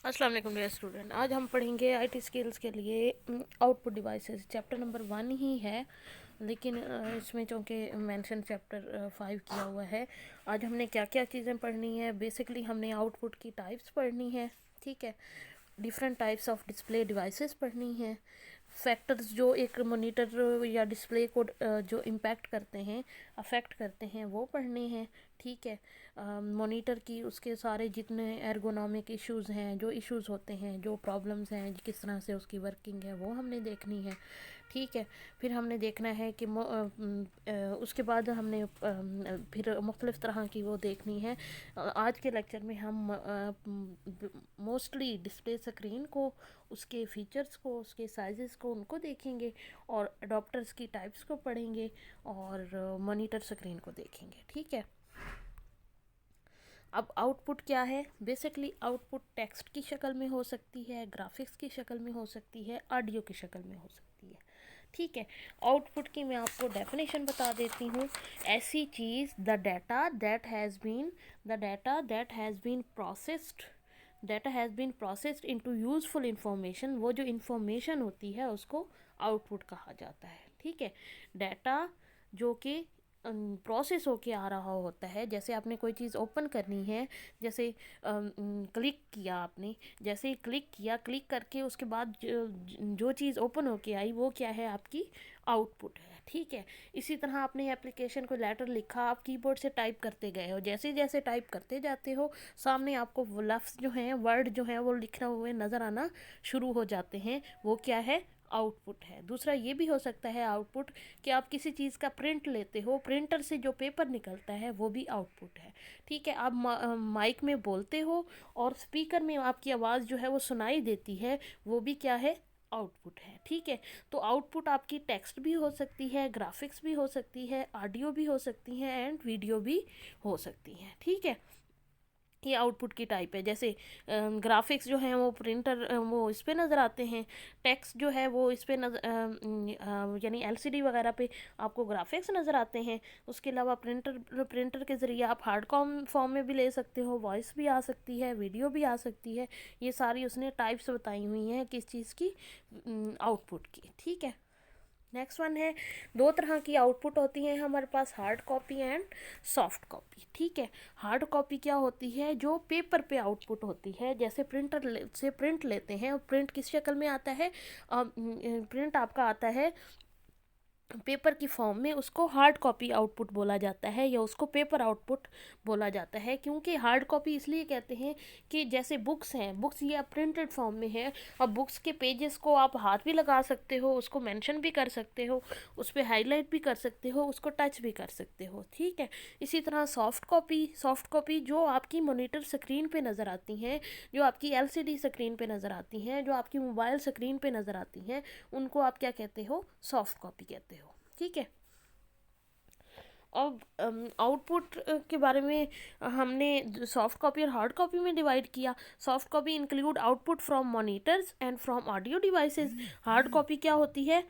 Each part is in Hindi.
अस्सलाम वालेकुम डियर स्टूडेंट। आज हम पढ़ेंगे आईटी स्किल्स के लिए आउटपुट डिवाइसेस। चैप्टर नंबर 1 ही है, लेकिन इसमें चूँकि मेंशन चैप्टर 5 किया हुआ है। आज हमने क्या क्या चीज़ें पढ़नी है। बेसिकली हमने आउटपुट की टाइप्स पढ़नी है, ठीक है। Different types of display devices पढ़नी है। फैक्टर्स जो एक मॉनिटर या डिस्प्ले को जो इम्पैक्ट करते हैं, अफेक्ट करते हैं, वो पढ़ने हैं, ठीक है। मॉनिटर की उसके सारे जितने एर्गोनॉमिक इश्यूज़ हैं, जो इश्यूज़ होते हैं, जो प्रॉब्लम्स हैं, किस तरह से उसकी वर्किंग है, वो हमने देखनी है, ठीक है। फिर हमने देखना है कि उसके बाद हमने फिर मुख्तलिफ़ तरह की वो देखनी है। आज के लेक्चर में हम मोस्टली डिस्प्ले स्क्रीन को, उसके फीचर्स को, उसके साइज़ को, उनको देखेंगे और अडोप्टर्स की टाइप्स को पढ़ेंगे और मॉनिटर स्क्रीन को देखेंगे, ठीक है। अब आउटपुट क्या है? बेसिकली आउटपुट टेक्स्ट की शक्ल में हो सकती है, ग्राफिक्स की शक्ल में हो सकती है, ऑडियो की शक्ल में हो सकती है, ठीक है। आउटपुट की मैं आपको डेफिनेशन बता देती हूँ। ऐसी चीज़ the data that has been processed into useful information. वो जो इंफॉर्मेशन होती है उसको आउटपुट कहा जाता है, ठीक है। डाटा जो कि प्रोसेस होके आ रहा होता है। जैसे आपने कोई चीज़ ओपन करनी है, जैसे क्लिक किया आपने, जैसे ही क्लिक करके उसके बाद जो चीज़ ओपन होके आई वो क्या है? आपकी आउटपुट है, ठीक है। इसी तरह आपने एप्लीकेशन को लेटर लिखा, आप कीबोर्ड से टाइप करते गए हो, जैसे जैसे टाइप करते जाते हो सामने आपको वो लफ्ज़ जो हैं, वर्ड जो हैं, वो लिखना हुए नज़र आना शुरू हो जाते हैं। वो क्या है? आउटपुट है। दूसरा ये भी हो सकता है आउटपुट कि आप किसी चीज़ का प्रिंट लेते हो, प्रिंटर से जो पेपर निकलता है वो भी आउटपुट है, ठीक है। आप माइक में बोलते हो और स्पीकर में आपकी आवाज़ जो है वो सुनाई देती है, वो भी क्या है? आउटपुट है, ठीक है। तो आउटपुट आपकी टेक्स्ट भी हो सकती है, ग्राफिक्स भी हो सकती है, ऑडियो भी हो सकती है एंड वीडियो भी हो सकती है, ठीक है। ये आउटपुट की टाइप है। जैसे ग्राफिक्स जो हैं वो प्रिंटर वो इस पे नज़र आते हैं, टेक्स्ट जो है वो इस पे यानी एलसीडी वगैरह पे आपको ग्राफिक्स नज़र आते हैं। उसके अलावा प्रिंटर के ज़रिए आप हार्ड फॉर्म में भी ले सकते हो, वॉइस भी आ सकती है, वीडियो भी आ सकती है। ये सारी उसने टाइप्स बताई हुई हैं किस चीज़ की? आउटपुट की, ठीक है। नेक्स्ट वन है, दो तरह की आउटपुट होती हैं हमारे पास, hard copy and soft copy, ठीक है। हार्ड कॉपी क्या होती है? जो पेपर पे आउटपुट होती है। जैसे प्रिंटर से प्रिंट लेते हैं और प्रिंट किस शक्ल में आता है? प्रिंट आपका आता है पेपर की फॉर्म में, उसको हार्ड कॉपी आउटपुट बोला जाता है या उसको पेपर आउटपुट बोला जाता है। क्योंकि हार्ड कॉपी इसलिए कहते हैं कि जैसे बुक्स हैं, बुक्स ये प्रिंटेड फॉर्म में है। अब बुक्स के पेजेस को आप हाथ भी लगा सकते हो, उसको मेंशन भी कर सकते हो, उस पर हाईलाइट भी कर सकते हो, उसको टच भी कर सकते हो, ठीक है। इसी तरह सॉफ्ट कॉपी जो आपकी मॉनिटर स्क्रीन पे नज़र आती हैं, जो आपकी एलसीडी स्क्रीन पे नज़र आती हैं, जो आपकी मोबाइल स्क्रीन पे नज़र आती हैं, उनको आप क्या कहते हो? सॉफ्ट कॉपी कहते हो, ठीक है। अब आउटपुट के बारे में हमने सॉफ्ट कॉपी और हार्ड कॉपी में डिवाइड किया। Soft copy include output from monitors and from audio devices. Hard copy क्या होती है?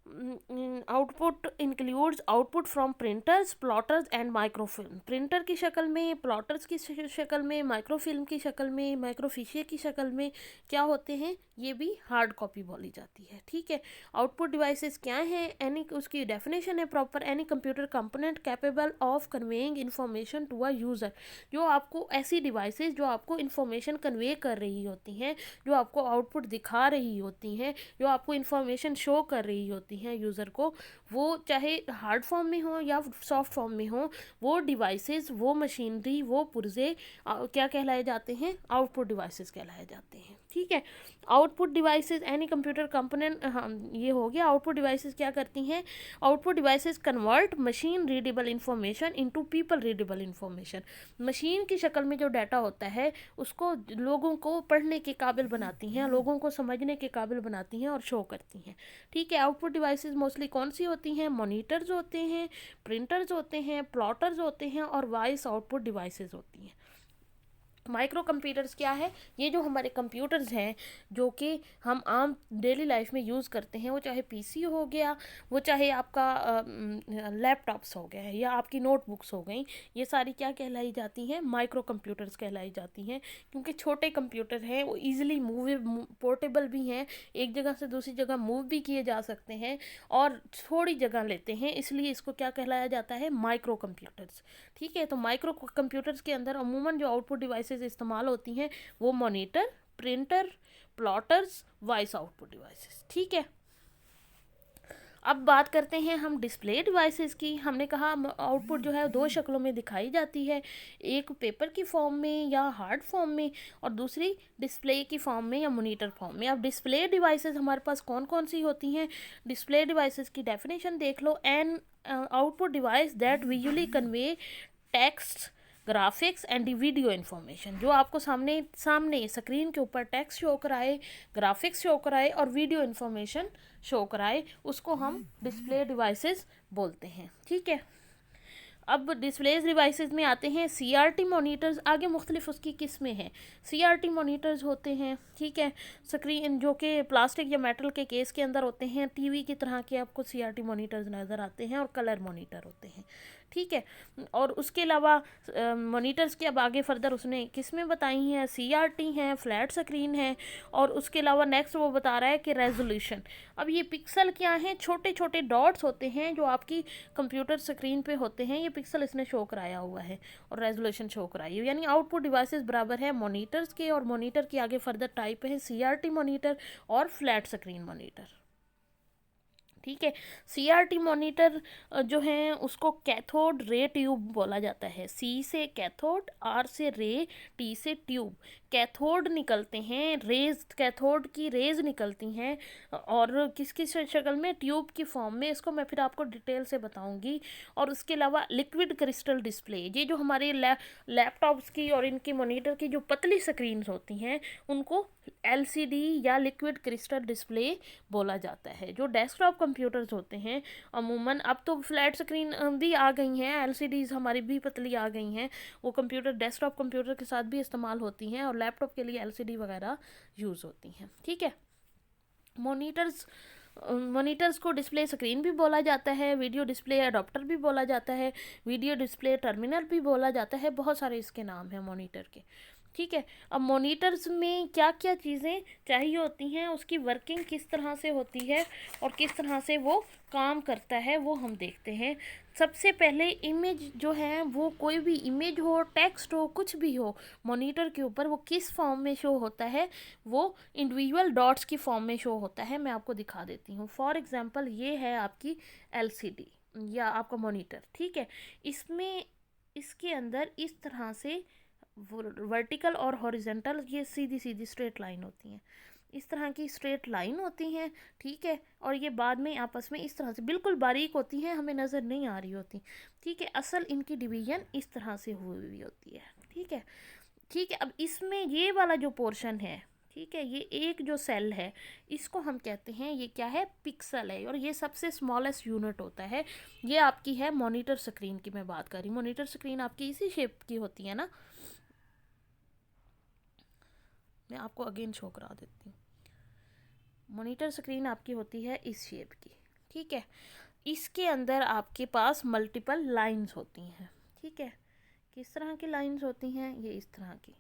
Output includes output from printers, plotters and microfilm. Printer की शक्ल में, प्लॉटर्स की शक्ल में, माइक्रोफिल्म की शक्ल में, माइक्रोफिशिया की शक्ल में क्या होते हैं? ये भी हार्ड कॉपी बोली जाती है, ठीक है। आउटपुट डिवाइसेस क्या हैं? एनी, उसकी डेफिनेशन है proper, any computer component capable of conveying information to a user. जो आपको ऐसी डिवाइसेस जो आपको इंफॉर्मेशन कन्वे कर रही होती हैं, जो आपको आउटपुट दिखा रही होती हैं, जो आपको इंफॉर्मेशन शो कर रही होती हैं यूज़र को, वो चाहे हार्ड फॉर्म में हो या सॉफ्ट फॉर्म में हो, वो डिवाइसेस, वो मशीनरी, वो पुर्जे क्या कहलाए जाते हैं? आउटपुट डिवाइसेस कहलाए जाते हैं, ठीक है। Output devices any computer component, हाँ ये हो गया। आउटपुट डिवाइसेस क्या करती हैं? Output devices convert machine readable information into people readable information. Machine की शक्ल में जो डाटा होता है उसको लोगों को पढ़ने के काबिल बनाती हैं, लोगों को समझने के काबिल बनाती हैं और शो करती हैं, ठीक है। आउटपुट डिवाइसेस मोस्टली कौन सी होती हैं? मॉनिटर्स होते हैं, प्रिंटर्स होते हैं, प्लॉटर्स होते हैं और वॉइस आउटपुट डिवाइसेस होती हैं। माइक्रो कंप्यूटर्स क्या है? ये जो हमारे कंप्यूटर्स हैं जो कि हम आम डेली लाइफ में यूज़ करते हैं, वो चाहे पीसी हो गया, वो चाहे आपका लैपटॉप्स हो गए या आपकी नोटबुक्स हो गई, ये सारी क्या कहलाई जाती हैं? माइक्रो कंप्यूटर्स कहलाई जाती हैं, क्योंकि छोटे कंप्यूटर हैं, वो ईजिली पोर्टेबल भी हैं, एक जगह से दूसरी जगह मूव भी किए जा सकते हैं और थोड़ी जगह लेते हैं, इसलिए इसको क्या कहलाया जाता है? Micro computers. ठीक है, तो माइक्रो कंप्यूटर्स के अंदर अमूमन जो आउटपुट डिवाइसेस इस्तेमाल होती हैं वो monitor, printer, plotters, voice output devices. ठीक है, अब बात करते हैं हम डिस्प्ले डिवाइसेस की। हमने कहा आउटपुट जो है दो शक्लों में दिखाई जाती है, एक पेपर की फॉर्म में या हार्ड फॉर्म में, और दूसरी डिस्प्ले की फॉर्म में या मॉनिटर फॉर्म में। अब डिस्प्ले डिवाइसेस हमारे पास कौन कौन सी होती हैं? डिस्प्ले डिवाइसेस की डेफिनेशन देख लो। An output device that visually convey text, graphics and video information. जो आपको सामने स्क्रीन के ऊपर टेक्स्ट शो कराए, ग्राफिक्स शो कराए और वीडियो इन्फॉर्मेशन शो कराए, उसको हम डिस्प्ले डिवाइसेस बोलते हैं। ठीक है, अब डिस्प्ले डिवाइसेस में आते हैं सीआरटी मॉनिटर्स। आगे मुख्तलिफ उसकी किस्में हैं। सीआरटी मॉनिटर्स होते हैं, ठीक है, स्क्रीन जो कि प्लास्टिक या मेटल के केस के अंदर होते हैं, टीवी की तरह के आपको सीआरटी मॉनिटर्स नज़र आते हैं, और कलर मॉनिटर होते हैं। ठीक है, और उसके अलावा मॉनिटर्स के अब आगे फर्दर उसने किस्में बताई हैं, सीआरटी हैं, फ्लैट स्क्रीन है, और उसके अलावा नेक्स्ट वो बता रहा है कि रेजोल्यूशन। अब ये पिक्सल क्या हैं? छोटे छोटे डॉट्स होते हैं जो आपकी कंप्यूटर स्क्रीन पे होते हैं, ये पिक्सल इसने शो कराया हुआ है, और रेजोल्यूशन शो कराई है। यानी आउटपुट डिवाइसेस बराबर है मॉनिटर्स के, और मॉनिटर के आगे फर्दर टाइप है सीआरटी मॉनिटर और फ्लैट स्क्रीन मॉनिटर। ठीक है, सीआरटी मॉनिटर जो है उसको कैथोड रे ट्यूब बोला जाता है। सी से कैथोड, आर से रे, टी से ट्यूब। कैथोड निकलते हैं, रेज, कैथोड की रेज निकलती हैं, और किस किस शक्ल में? ट्यूब की फॉर्म में। इसको मैं फिर आपको डिटेल से बताऊंगी। और उसके अलावा लिक्विड क्रिस्टल डिस्प्ले, ये जो हमारे लैपटॉप्स की और इनकी मॉनिटर की जो पतली स्क्रीन्स होती हैं उनको एलसीडी या लिक्विड क्रिस्टल डिस्प्ले बोला जाता है। जो डेस्कटॉप कंप्यूटर्स होते हैं अमूमन, अब तो फ्लैट स्क्रीन भी आ गई हैं, एलसीडीज हमारी भी पतली आ गई हैं, वो कंप्यूटर डेस्कटॉप कंप्यूटर के साथ भी इस्तेमाल होती हैं, और लैपटॉप के लिए एलसीडी वगैरह यूज़ होती हैं। ठीक है, मॉनिटर्स को डिस्प्ले स्क्रीन भी बोला जाता है, वीडियो डिस्प्ले अडॉप्टर भी बोला जाता है, वीडियो डिस्प्ले टर्मिनल भी बोला जाता है, बहुत सारे इसके नाम हैं मॉनिटर के। ठीक है, अब मॉनिटर्स में क्या क्या चीज़ें चाहिए होती हैं, उसकी वर्किंग किस तरह से होती है और किस तरह से वो काम करता है, वो हम देखते हैं। सबसे पहले इमेज जो है, वो कोई भी इमेज हो, टेक्स्ट हो, कुछ भी हो, मॉनिटर के ऊपर वो किस फॉर्म में शो होता है? वो इंडिविजुअल डॉट्स की फॉर्म में शो होता है। मैं आपको दिखा देती हूँ। फॉर एग्जांपल ये है आपकी एलसीडी या आपका मॉनिटर। ठीक है, इसमें इसके अंदर इस तरह से वर्टिकल और हॉरिजेंटल ये सीधी सीधी स्ट्रेट लाइन होती हैं, इस तरह की स्ट्रेट लाइन होती हैं। ठीक है, और ये बाद में आपस में इस तरह से बिल्कुल बारीक होती हैं, हमें नज़र नहीं आ रही होती। ठीक है, असल इनकी डिवीजन इस तरह से हुई हुई होती है। ठीक है, ठीक है, अब इसमें ये वाला जो पोर्शन है, ठीक है, ये एक जो सेल है इसको हम कहते हैं, ये क्या है? पिक्सल है, और ये सबसे स्मॉलेस्ट यूनिट होता है। ये आपकी है मॉनिटर स्क्रीन की मैं बात कर रही हूँ। मॉनिटर स्क्रीन आपकी इसी शेप की होती है ना, मैं आपको अगेन शो करा देती हूँ। मॉनिटर स्क्रीन आपकी होती है इस शेप की। ठीक है, इसके अंदर आपके पास मल्टीपल लाइंस होती हैं। ठीक है, किस तरह की लाइंस होती हैं? ये इस तरह की,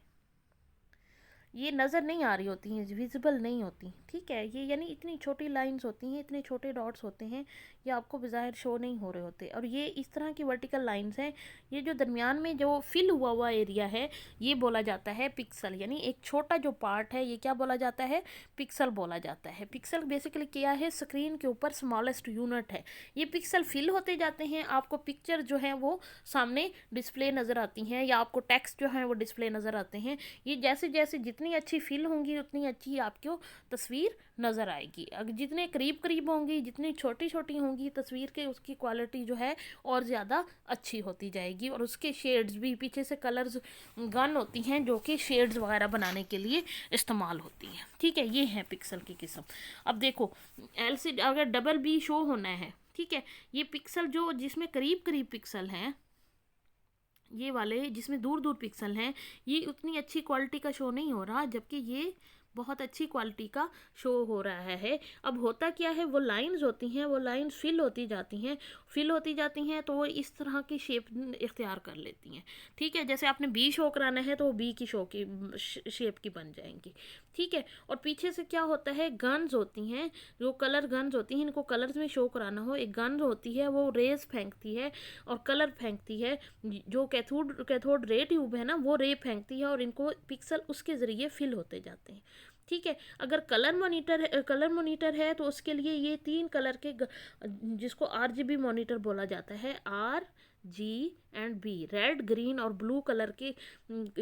ये नज़र नहीं आ रही होती हैं, विजिबल नहीं होती। ठीक है, ये यानी इतनी छोटी लाइंस होती हैं, इतने छोटे डॉट्स होते हैं, ये आपको बज़ाहिर शो नहीं हो रहे होते। और ये इस तरह की वर्टिकल लाइंस हैं। ये जो दरमियान में जो फिल हुआ हुआ एरिया है ये बोला जाता है पिक्सल, यानी एक छोटा जो पार्ट है ये क्या बोला जाता है? पिक्सल बोला जाता है। पिक्सल बेसिकली क्या है? स्क्रीन के ऊपर स्मॉलेस्ट यूनिट है। ये पिक्सल फिल होते जाते हैं, आपको पिक्चर जो है वो सामने डिस्प्ले नज़र आती हैं, या आपको टेक्स्ट जो है वो डिस्प्ले नज़र आते हैं। ये जैसे जैसे जितनी अच्छी फिल होंगी उतनी अच्छी आपको तस्वीर नज़र आएगी। अगर जितने करीब करीब होंगी, जितनी छोटी छोटी होंगी तस्वीर के, उसकी क्वालिटी जो है और ज़्यादा अच्छी होती जाएगी। और उसके शेड्स भी, पीछे से कलर्स गन होती हैं जो कि शेड्स वगैरह बनाने के लिए इस्तेमाल होती हैं। ठीक है, ये है पिक्सल की किस्म। अब देखो एलसीडी अगर डबल बी शो होना है, ठीक है, ये पिक्सल जो जिसमें करीब करीब पिक्सल हैं, ये वाले जिसमें दूर दूर पिक्सल हैं, ये उतनी अच्छी क्वालिटी का शो नहीं हो रहा, जबकि ये बहुत अच्छी क्वालिटी का शो हो रहा है। अब होता क्या है, वो लाइंस होती हैं, वो लाइंस फिल होती जाती हैं तो वो इस तरह की शेप इख्तियार कर लेती हैं। ठीक है, जैसे आपने बी शो कराना है तो वो बी की शो की शेप की बन जाएंगी। ठीक है, और पीछे से क्या होता है, गन्स होती हैं, जो कलर गन्स होती हैं, इनको कलर्स में शो कराना हो, एक गन होती है वो रेज फेंकती है और कलर फेंकती है, जो कैथोड रे ट्यूब है ना, वो रे फेंकती है और इनको पिक्सल उसके ज़रिए फिल होते जाते हैं। ठीक है, अगर कलर मॉनिटर है तो उसके लिए ये 3 कलर के जिसको RGB मॉनिटर बोला जाता है, RGB, रेड ग्रीन और ब्लू कलर के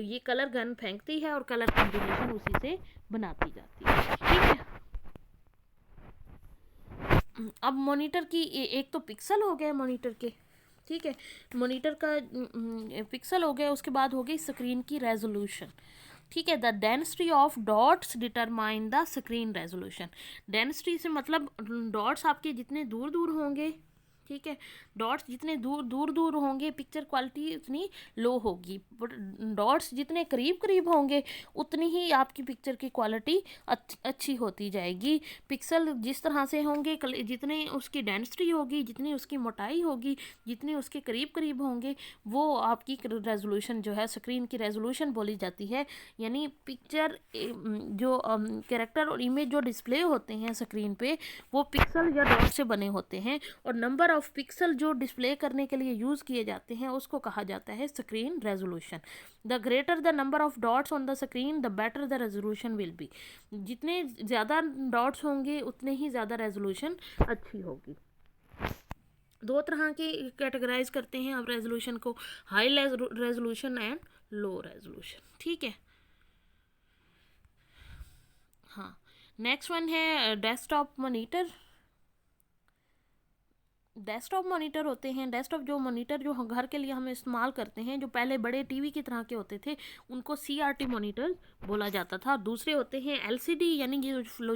ये कलर गन फेंकती है और कलर कॉम्बिनेशन उसी से बनाती जाती है। ठीक है, अब मॉनिटर की एक तो पिक्सल हो गए मॉनिटर के। ठीक है, मॉनिटर का पिक्सल हो गया, उसके बाद हो गई स्क्रीन की रेजोल्यूशन। ठीक है, the density of dots determine the screen resolution. Density से मतलब डॉट्स आपके जितने दूर दूर होंगे, ठीक है, डॉट्स जितने दूर होंगे पिक्चर क्वालिटी उतनी लो होगी, बट डॉट्स जितने करीब करीब होंगे उतनी ही आपकी पिक्चर की क्वालिटी अच्छी होती जाएगी। पिक्सल जिस तरह से होंगे, जितने उसकी डेंसिटी होगी, जितनी उसकी मोटाई होगी, जितने उसके करीब करीब होंगे, वो आपकी रेजोल्यूशन जो है, स्क्रीन की रेजोल्यूशन बोली जाती है। यानी पिक्चर जो कैरेक्टर और इमेज जो डिस्प्ले होते हैं स्क्रीन पे, वो पिक्सल या डॉट से बने होते हैं, और नंबर ऑफ पिक्सल जो डिस्प्ले करने के लिए यूज़ किए जाते हैं उसको कहा जाता है screen resolution. The greater the number of dots on the screen the better the resolution will be. जितने ज़्यादा डॉट्स होंगे उतने ही ज़्यादा रेजोल्यूशन अच्छी होगी। 2 तरह के कैटेगराइज करते हैं आप रेजोल्यूशन को, high resolution and low resolution. ठीक है, हाँ, नेक्स्ट वन है डेस्कटॉप मॉनिटर। डेस्कटॉप मॉनिटर होते हैं, डेस्कटॉप जो मॉनिटर जो घर के लिए हम इस्तेमाल करते हैं, जो पहले बड़े टीवी की तरह के होते थे, उनको CRT मॉनिटर बोला जाता था। दूसरे होते हैं LCD, यानी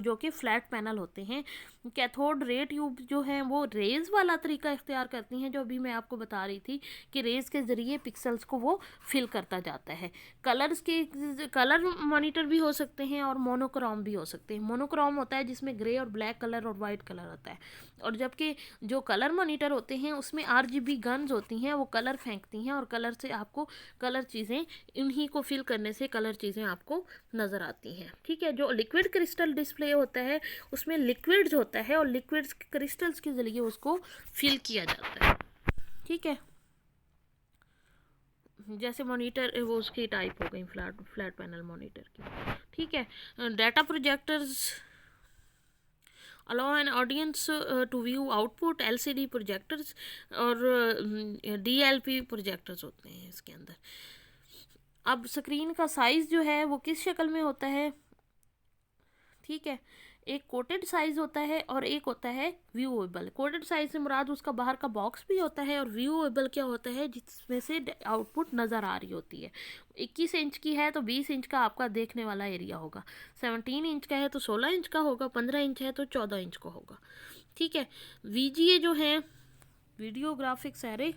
जो कि फ्लैट पैनल होते हैं। कैथोड रे ट्यूब जो है वो रेज वाला तरीका इख्तियार करती हैं, जो अभी मैं आपको बता रही थी कि रेज के ज़रिए पिक्सल्स को वो फिल करता जाता है। कलर मॉनिटर भी हो सकते हैं और मोनोक्रोम भी हो सकते हैं। मोनोक्रोम होता है जिसमें ग्रे और ब्लैक कलर और वाइट कलर होता है, और जबकि जो कलर मॉनिटर होते हैं उसमें RGB गन्स होती हैं, वो कलर फेंकती हैं और कलर से आपको कलर चीज़ें, इन्हीं को फिल करने से कलर चीज़ें आपको नज़र आती हैं। ठीक है, जो लिक्विड क्रिस्टल डिस्प्ले होता है उसमें लिक्विड्स होता है और लिक्विड्स क्रिस्टल्स के ज़रिए उसको फिल किया जाता है। ठीक है, जैसे मॉनिटर वो उसकी टाइप हो गई फ्लैट पैनल मॉनिटर की। ठीक है, data projectors allow an audience to view output, LCD projectors और DLP प्रोजेक्टर्स होते हैं इसके अंदर। अब स्क्रीन का साइज़ जो है वो किस शक्ल में होता है, ठीक है, एक कोटेड साइज होता है और एक होता है व्यूएबल। कोटेड साइज से मुराद उसका बाहर का बॉक्स भी होता है, और व्यूएबल क्या होता है, जिसमें से आउटपुट नज़र आ रही होती है। 21 इंच की है तो 20 इंच का आपका देखने वाला एरिया होगा, 17 इंच का है तो 16 इंच का होगा, 15 इंच है तो 14 इंच का होगा। ठीक है, VGA जो है, वीडियो ग्राफिक्स एरे,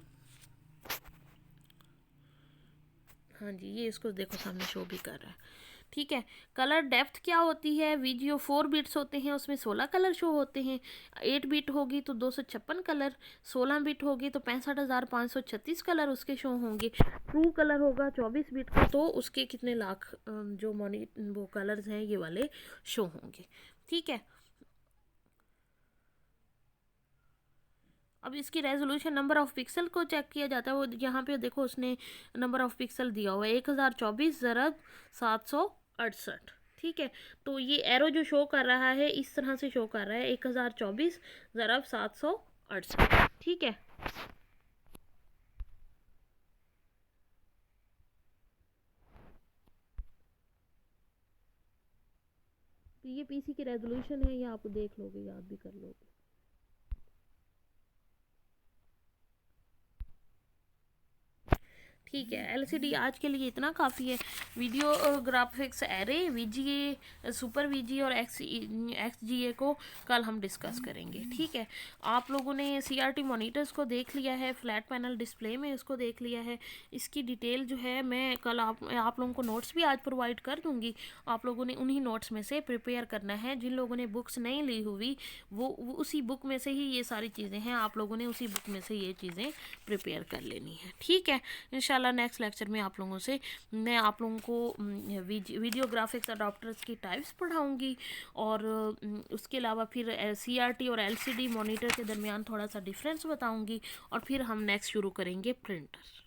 हाँ जी, ये इसको देखो सामने शो भी कर रहा है। ठीक है, कलर डेप्थ क्या होती है, VGA 4 बिट्स होते हैं, उसमें 16 कलर शो होते हैं। 8 बिट होगी तो 256 कलर, 16 बिट होगी तो 65,536 कलर उसके शो होंगे। ट्रू कलर होगा 24 बिट का तो उसके कितने लाख जो वो कलर्स हैं ये वाले शो होंगे। ठीक है, अब इसकी रेजोल्यूशन नंबर ऑफ पिक्सल को चेक किया जाता है। वो यहाँ पे देखो उसने नंबर ऑफ पिक्सल दिया हुआ है 1024 ज़रब 768। ठीक है, तो ये एरो जो शो कर रहा है इस तरह से शो कर रहा है 1024 ज़रब 768। ठीक है, तो ये PC की रेजोल्यूशन है, ये आप देख लोगे, याद भी कर लोगे। ठीक है। एलसीडी आज के लिए इतना काफ़ी है। Video graphics array, VGA, super VGA और एक्सजीए को कल हम डिस्कस करेंगे। ठीक है, आप लोगों ने सीआरटी मॉनिटर्स को देख लिया है, फ्लैट पैनल डिस्प्ले में इसको देख लिया है। इसकी डिटेल जो है मैं कल आप लोगों को नोट्स भी आज प्रोवाइड कर दूंगी। आप लोगों ने उन्हीं नोट्स में से प्रिपेयर करना है। जिन लोगों ने बुक्स नहीं ली हुई वो उसी बुक में से ही ये सारी चीज़ें हैं, आप लोगों ने उसी बुक में से ये चीज़ें प्रिपेयर कर लेनी है। ठीक है, इंशाल्लाह नेक्स्ट लेक्चर में आप लोगों से मैं आप लोगों को वीडियो ग्राफिक्स अडॉप्टर्स की टाइप्स पढ़ाऊंगी और उसके अलावा फिर सीआरटी और एलसीडी मॉनिटर के दरमियान थोड़ा सा डिफरेंस बताऊंगी और फिर हम नेक्स्ट शुरू करेंगे प्रिंटर।